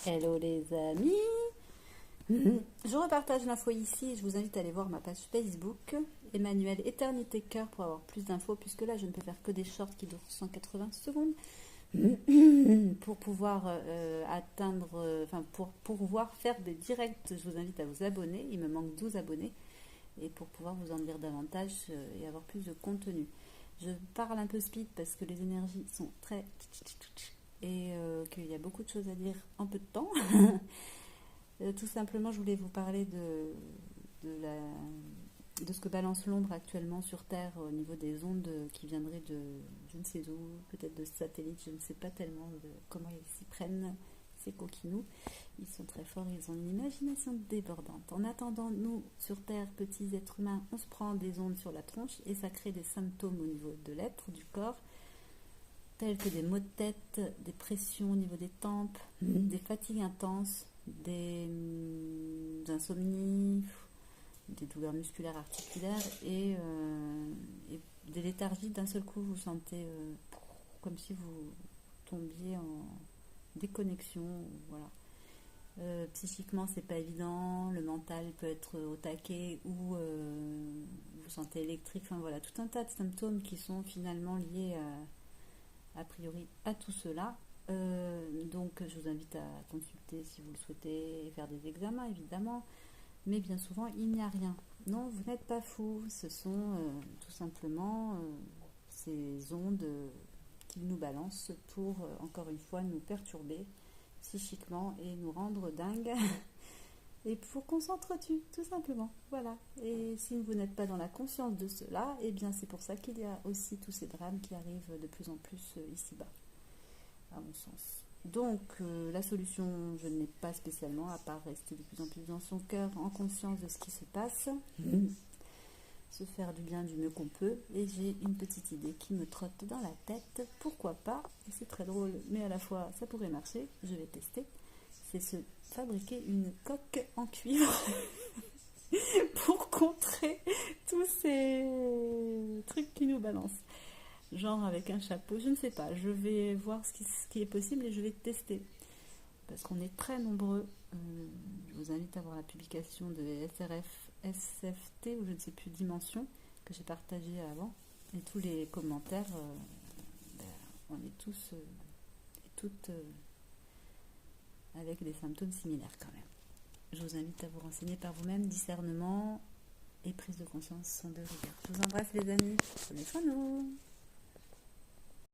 Hello les amis. Je repartage l'info ici et je vous invite à aller voir ma page Facebook Emmanuel Éternité Cœur pour avoir plus d'infos, puisque là je ne peux faire que des shorts qui durent 180 secondes pour pouvoir atteindre, pour pouvoir faire des directs. Je vous invite à vous abonner, il me manque 12 abonnés, et pour pouvoir vous en dire davantage et avoir plus de contenu. Je parle un peu speed parce que les énergies sont très et qu'il y a beaucoup de choses à dire en peu de temps. Tout simplement, je voulais vous parler de ce que balance l'ombre actuellement sur Terre au niveau des ondes qui viendraient de je ne sais où, peut-être de satellites, je ne sais pas tellement comment ils s'y prennent, ces coquinous. Ils sont très forts, ils ont une imagination débordante. En attendant, nous, sur Terre, petits êtres humains, on se prend des ondes sur la tronche et ça crée des symptômes au niveau de l'être, du corps, tels que des maux de tête, des pressions au niveau des tempes, des fatigues intenses, des insomnies, des douleurs musculaires, articulaires et des léthargies. D'un seul coup, vous sentez comme si vous tombiez en déconnexion. Voilà. Psychiquement, c'est pas évident. Le mental peut être au taquet ou vous sentez électrique. Enfin voilà, tout un tas de symptômes qui sont finalement liés a priori à tout cela. Donc je vous invite à consulter si vous le souhaitez et faire des examens évidemment, mais bien souvent il n'y a rien. Non, vous n'êtes pas fou, ce sont tout simplement ces ondes qu'ils nous balancent pour encore une fois nous perturber psychiquement et nous rendre dingues et pour qu'on s'entretue tout simplement. Voilà. Et si vous n'êtes pas dans la conscience de cela, et bien c'est pour ça qu'il y a aussi tous ces drames qui arrivent de plus en plus ici-bas, à mon sens. Donc la solution, je n'ai pas spécialement, à part rester de plus en plus dans son cœur, en conscience de ce qui se passe, se faire du bien du mieux qu'on peut. Et j'ai une petite idée qui me trotte dans la tête, pourquoi pas, et c'est très drôle, mais à la fois ça pourrait marcher, je vais tester, c'est se fabriquer une coque en cuivre pour contrer tous ces trucs qui nous balancent. Genre avec un chapeau, je ne sais pas, je vais voir ce qui est possible et je vais tester. Parce qu'on est très nombreux. Je vous invite à voir la publication de SFT, ou je ne sais plus, Dimension, que j'ai partagée avant. Et tous les commentaires, on est tous et toutes avec des symptômes similaires quand même. Je vous invite à vous renseigner par vous-même. Discernement et prise de conscience sont de rigueur. Je vous embrasse les amis. Prenez soin de vous.